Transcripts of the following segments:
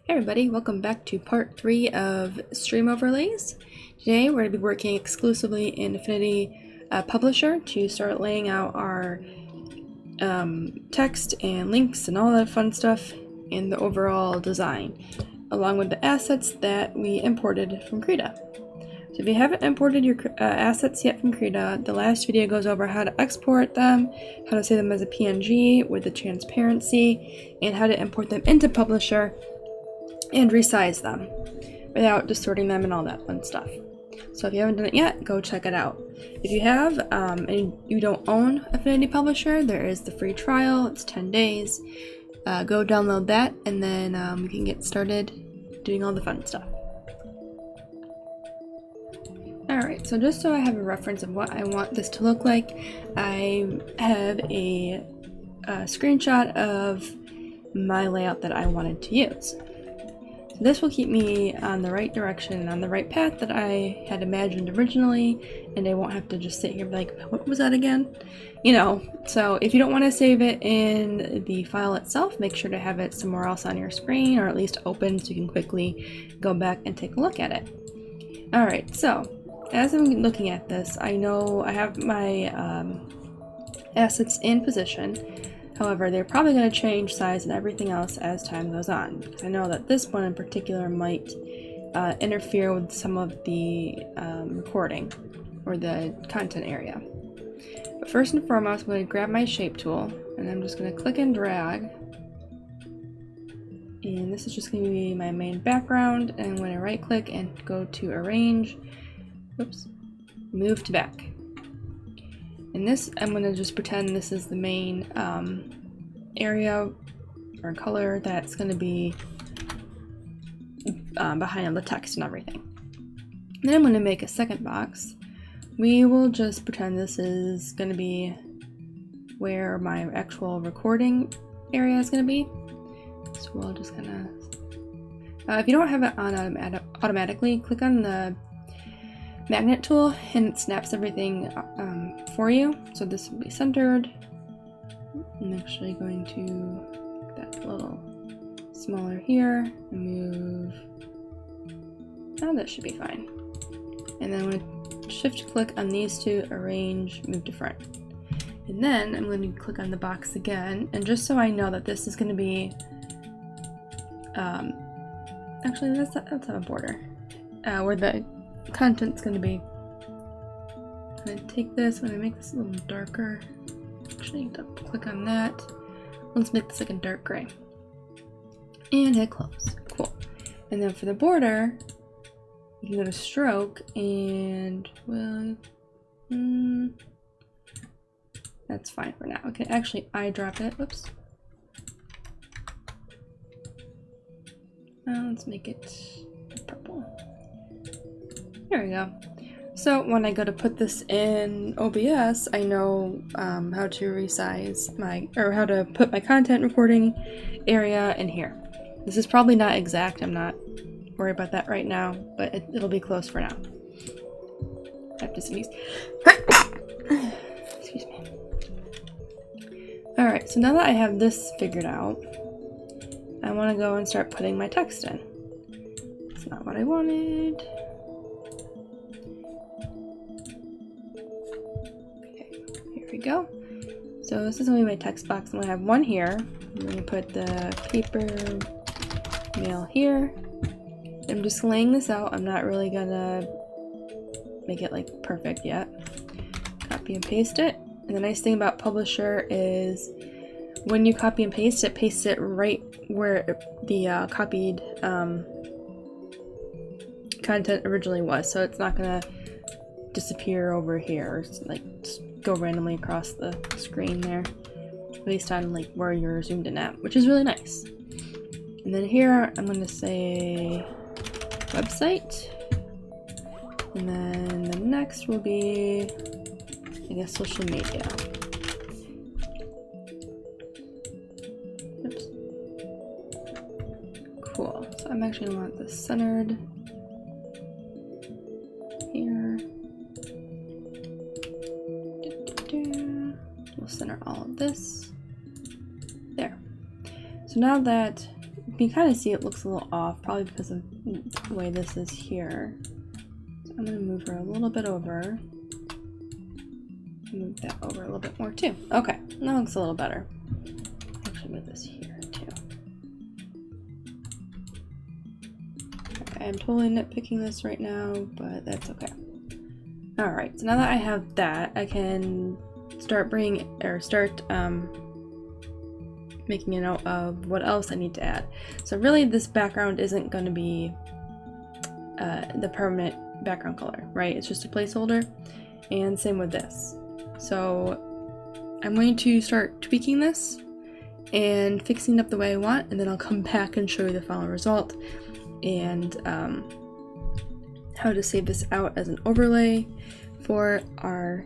Hey everybody, welcome back to part 3 of stream overlays. Today we're going to be working exclusively in Affinity Publisher to start laying out our text and links and all that fun stuff in the overall design, along with the assets that we imported from Krita. So if you haven't imported your assets yet from Krita, the last video goes over how to export them, how to save them as a PNG with the transparency, and how to import them into Publisher and resize them without distorting them and all that fun stuff. So if you haven't done it yet, go check it out. If you have and you don't own Affinity Publisher, there is the free trial. It's 10 days. Go download that, and then we can get started doing all the fun stuff. Alright, so just so I have a reference of what I want this to look like, I have a screenshot of my layout that I wanted to use. So this will keep me on the right direction, on the right path that I had imagined originally, and I won't have to just sit here and be like, what was that again? You know, so if you don't want to save it in the file itself, make sure to have it somewhere else on your screen, or at least open so you can quickly go back and take a look at it. Alright, so as I'm looking at this, I know I have my assets in position. However, they're probably going to change size and everything else as time goes on, because I know that this one in particular might interfere with some of the recording or the content area. But first and foremost, I'm going to grab my shape tool, and I'm just going to click and drag. And this is just going to be my main background, and I'm going to right click and go to arrange, oops, move to back. And this, I'm going to just pretend this is the main area or color that's going to be behind all the text and everything. And then I'm going to make a second box. We will just pretend this is going to be where my actual recording area is going to be. So we'll just kind of... if you don't have it on automatically, click on the magnet tool and it snaps everything for you. So this will be centered. I'm actually going to make that a little smaller here and move. Oh, that should be fine. And then I'm going to shift click on these two, arrange, move to front. And then I'm going to click on the box again, and just so I know that this is going to be actually let's have a border where the content's going to be. I'm going to take this, I'm going to make this a little darker. Actually, double click on that. Let's make this like a dark gray. And hit close. Cool. And then for the border, you can go to stroke and, well, that's fine for now. Okay, actually eyedrop it. Whoops. Let's make it purple. There we go. So when I go to put this in OBS, I know how to resize my, or how to put my content recording area in here. This is probably not exact, I'm not worried about that right now, but it'll be close for now. I have to sneeze. Excuse me. Alright, so now that I have this figured out, I want to go and start putting my text in. It's not what I wanted. Go. So this is going to be my text box. I'm going to have one here. I'm going to put the paper mail here. I'm just laying this out. I'm not really going to make it like perfect yet. Copy and paste it. And the nice thing about Publisher is when you copy and paste it, pastes it right where the copied content originally was. So it's not going to disappear over here. It's like just go randomly across the screen there, based on like where you're zoomed in at, which is really nice. And then here I'm going to say website, and then the next will be, I guess, social media. Oops. Cool. So I'm actually going to want this centered here. We'll center all of this there. So now that can kind of see it looks a little off, probably because of the way this is here. So I'm going to move her a little bit over. Move that over a little bit more too. Okay, that looks a little better. Actually move this here too. Okay, I'm totally nitpicking this right now, but that's okay. Alright, so now that I have that, I can start making a note of what else I need to add. So really this background isn't going to be the permanent background color, right? It's just a placeholder, and same with this. So I'm going to start tweaking this and fixing it up the way I want, and then I'll come back and show you the final result and how to save this out as an overlay for our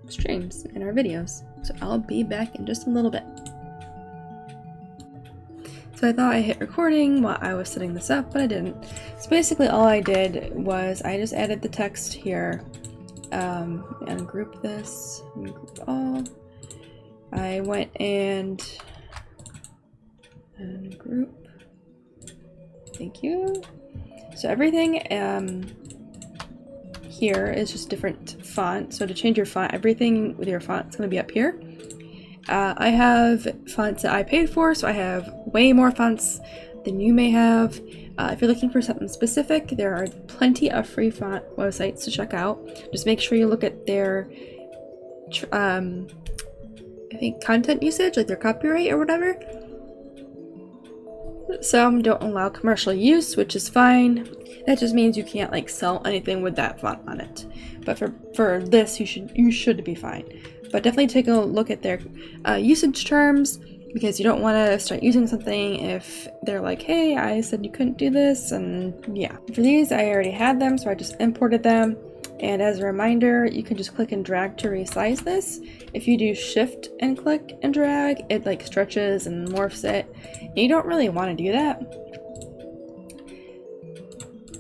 streams and our videos. So I'll be back in just a little bit. So I thought I hit recording while I was setting this up, but I didn't. So basically all I did was I just added the text here, and group this, and group all. I went and group. Thank you. So everything here is just different font. So to change your font, everything with your font is going to be up here. I have fonts that I paid for, so I have way more fonts than you may have. If you're looking for something specific, there are plenty of free font websites to check out. Just make sure you look at their, I think, content usage, like their copyright or whatever. Some don't allow commercial use, which is fine. That just means you can't like sell anything with that font on it. But for this, you should be fine. But definitely take a look at their usage terms, because you don't want to start using something if they're like, hey, I said you couldn't do this, and yeah. For these, I already had them, so I just imported them. And as a reminder, you can just click and drag to resize this. If you do shift and click and drag, it like stretches and morphs it. And you don't really want to do that.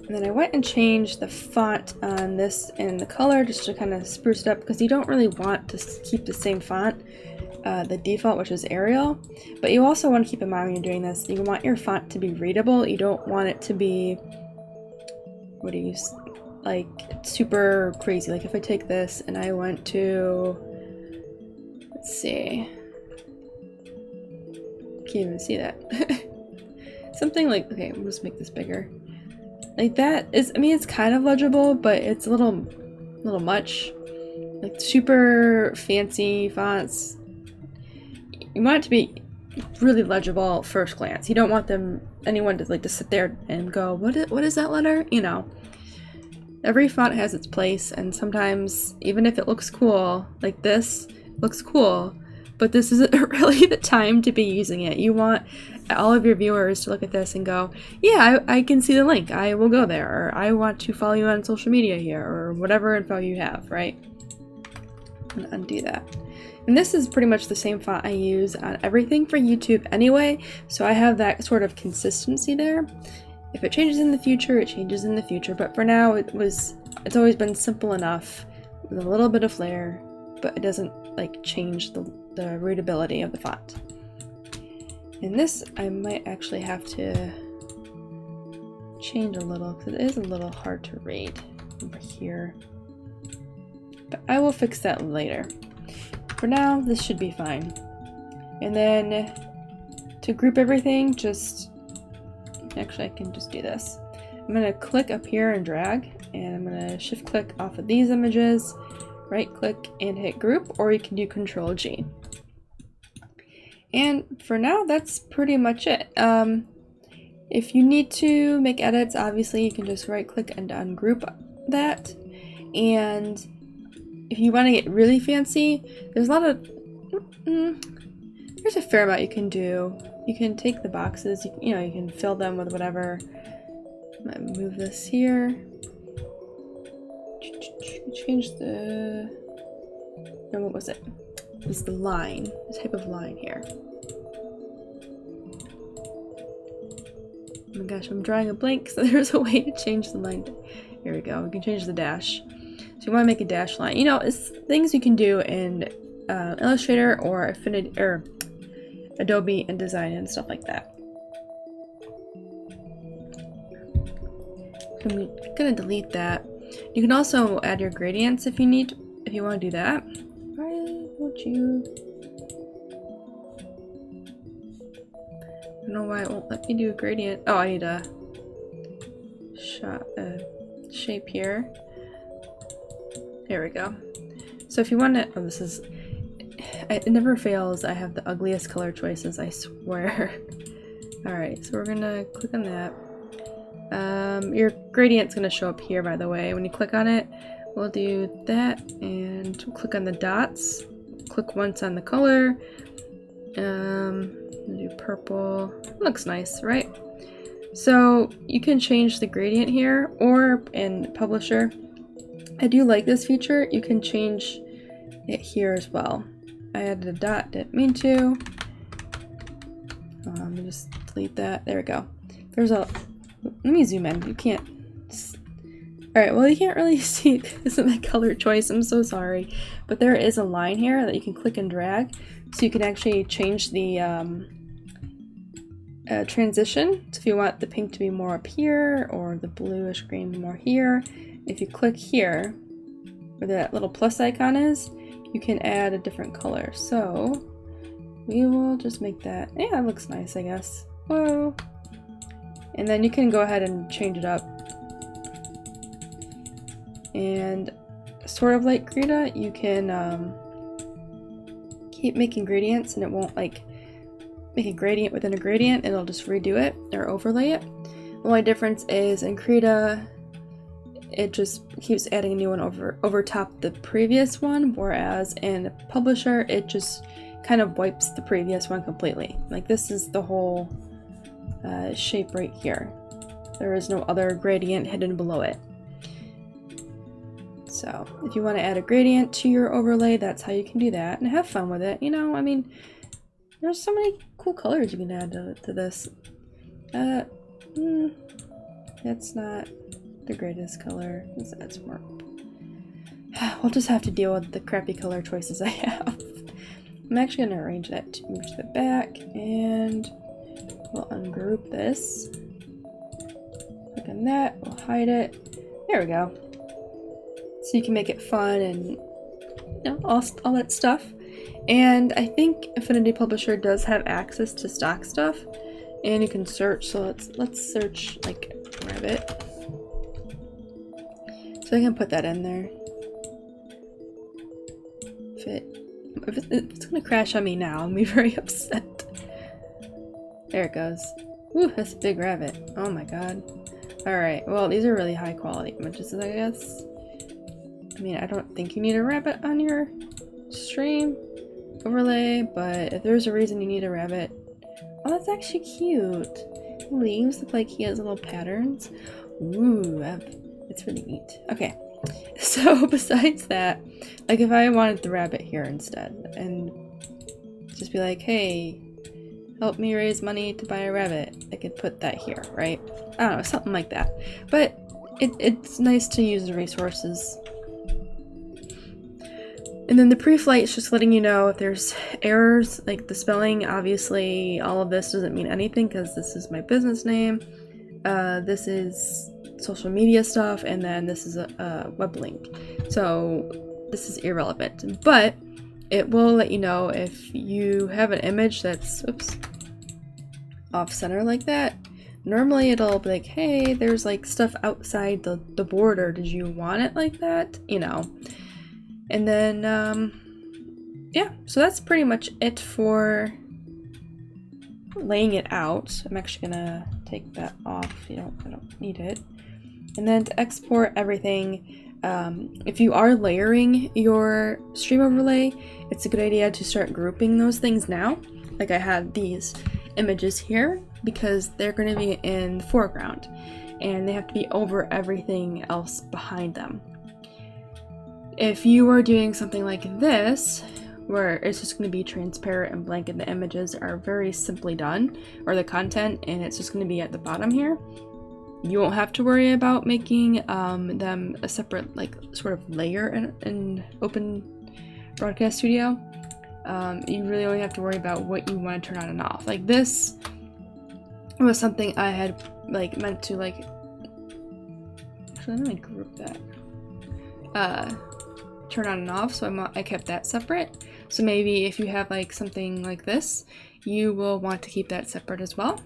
And then I went and changed the font on this and the color just to kind of spruce it up, because you don't really want to keep the same font, the default, which is Arial. But you also want to keep in mind when you're doing this, you want your font to be readable. You don't want it to be, like super crazy. Like if I take this and I went to, let's see, can't even see that. Something like, okay, we'll just make this bigger. Like that is, I mean, it's kind of legible, but it's a little much. Like super fancy fonts, you want it to be really legible first glance. You don't want anyone to like to sit there and go, what is that letter? You know, every font has its place, and sometimes even if it looks cool, like this looks cool, but this isn't really the time to be using it. You want all of your viewers to look at this and go, yeah, I can see the link, I will go there, or I want to follow you on social media here, or whatever info you have, right? And undo that. And this is pretty much the same font I use on everything for YouTube anyway, so I have that sort of consistency there. If it changes in the future, it changes in the future, but for now it's always been simple enough with a little bit of flair, but it doesn't like change the readability of the font. And this I might actually have to change a little, because it is a little hard to read over here. But I will fix that later. For now, this should be fine. And then to group everything, actually I can just do this. I'm going to click up here and drag, and I'm going to shift click off of these images, right click and hit group, or you can do Control G. And for now, that's pretty much it. If you need to make edits, obviously you can just right click and ungroup that. And if you want to get really fancy, there's a lot of, there's a fair amount you can do. You can take the boxes, you know, you can fill them with whatever. I'm gonna move this here. Change the, no, what was it? It's the line, the type of line here. Oh my gosh, I'm drawing a blank, so there's a way to change the line. Here we go, we can change the dash. So you want to make a dash line. You know, it's things you can do in Illustrator or Affinity or Adobe InDesign and stuff like that. I'm gonna delete that. You can also add your gradients if you need, if you want to do that. Why won't you? I don't know why it won't let me do a gradient. Oh, I need a shape here. There we go. So if you want to, oh, this is, it never fails. I have the ugliest color choices, I swear. Alright, so we're gonna click on that. Your gradient's gonna show up here, by the way. When you click on it, we'll do that, and we'll click on the dots. Click once on the color. Do purple. It looks nice, right? So you can change the gradient here, or in Publisher. I do like this feature. You can change it here as well. I added a dot, didn't mean to. Let me just delete that. There we go. There's a, let me zoom in. You can't. Alright, well you can't really see because of my color choice. I'm so sorry. But there is a line here that you can click and drag. So you can actually change the transition. So if you want the pink to be more up here or the bluish green more here, if you click here where that little plus icon is, you can add a different color. So we will just make that, yeah, it looks nice, I guess. Whoa. And then you can go ahead and change it up. And sort of like Krita, you can keep making gradients and it won't like make a gradient within a gradient, it'll just redo it or overlay it. The only difference is in Krita, it just keeps adding a new one over top the previous one, whereas in Publisher, it just kind of wipes the previous one completely. Like this is the whole shape right here. There is no other gradient hidden below it. So if you want to add a gradient to your overlay, that's how you can do that and have fun with it. You know, I mean, there's so many cool colors you can add to this. That's not the greatest color. Let's add some more. We'll just have to deal with the crappy color choices I have. I'm actually going to arrange that to move to the back, and we'll ungroup this. Click on that, we'll hide it. There we go. So you can make it fun and, you know, all that stuff. And I think Affinity Publisher does have access to stock stuff, and you can search. So let's search like rabbit. So I can put that in there. If it's gonna crash on me now, I'm gonna be very upset. There it goes. Ooh, that's a big rabbit. Oh my god. Alright, well these are really high quality images, I guess. I mean, I don't think you need a rabbit on your stream overlay, but if there's a reason you need a rabbit. Oh, that's actually cute. The leaves look like he has little patterns. Ooh, it's really neat. Okay, so besides that, like if I wanted the rabbit here instead, and just be like, hey, help me raise money to buy a rabbit, I could put that here, right? I don't know, something like that. But it's nice to use the resources. And then the pre-flight is just letting you know if there's errors, like the spelling. Obviously, all of this doesn't mean anything because this is my business name. This is social media stuff, and then this is a web link. So this is irrelevant. But it will let you know if you have an image that's, oops, off-center like that. Normally it'll be like, hey, there's like stuff outside the border. Did you want it like that? You know. And then, yeah, so that's pretty much it for laying it out. I'm actually gonna take that off. I don't need it. And then to export everything, if you are layering your stream overlay, it's a good idea to start grouping those things now. Like I had these images here because they're going to be in the foreground and they have to be over everything else behind them. If you are doing something like this, where it's just going to be transparent and blank and the images are very simply done, or the content, and it's just going to be at the bottom here, you won't have to worry about making them a separate, like, sort of layer in Open Broadcast Studio. You really only have to worry about what you want to turn on and off. Like this was something I had, like, meant to, like, Actually, let me group that. Turn on and off, so I kept that separate. So maybe if you have like something like this, you will want to keep that separate as well.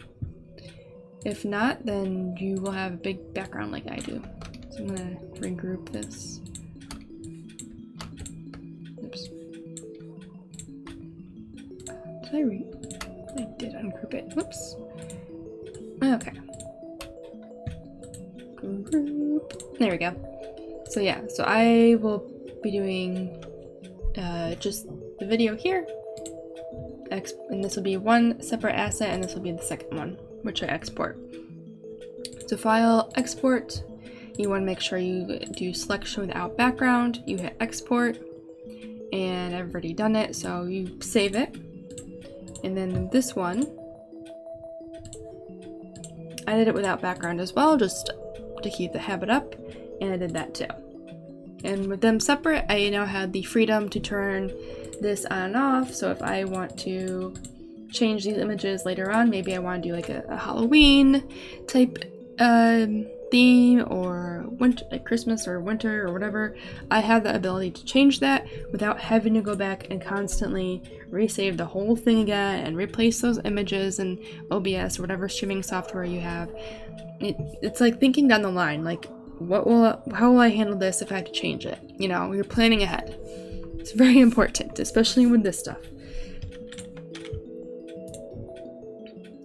If not, then you will have a big background like I do. So I'm gonna regroup this. Oops. I did ungroup it. Whoops. Okay. Group. There we go. So yeah, so I will be doing just the video here, and this will be one separate asset, and this will be the second one, which I export. So file, export, you want to make sure you do selection without background, you hit export, and I've already done it, so you save it. And then this one, I did it without background as well, just to keep the habit up, and I did that too. And with them separate, I now have the freedom to turn this on and off, so if I want to change these images later on, maybe I want to do like a Halloween type theme, or winter, like Christmas or winter or whatever, I have the ability to change that without having to go back and constantly resave the whole thing again and replace those images in OBS or whatever streaming software you have. It's like thinking down the line, like how will I handle this if I have to change it? You know, you're planning ahead. It's very important, especially with this stuff.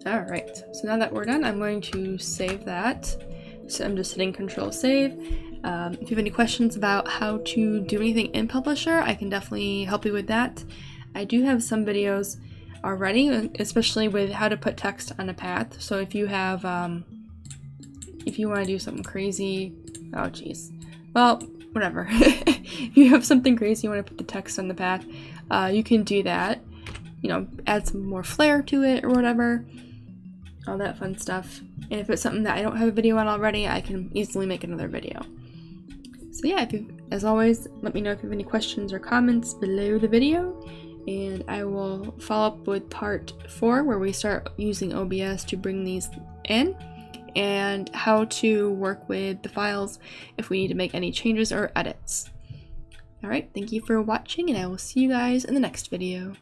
Alright, so now that we're done, I'm going to save that. So I'm just hitting Control Save. If you have any questions about how to do anything in Publisher, I can definitely help you with that. I do have some videos already, especially with how to put text on a path. So if you have, if you want to do something crazy, oh geez, well, whatever. If you have something crazy, you want to put the text on the path, you can do that. You know, add some more flair to it or whatever. All that fun stuff. And if it's something that I don't have a video on already, I can easily make another video. So yeah, as always, let me know if you have any questions or comments below the video, and I will follow up with part 4 where we start using OBS to bring these in, and how to work with the files if we need to make any changes or edits. Alright, thank you for watching, and I will see you guys in the next video.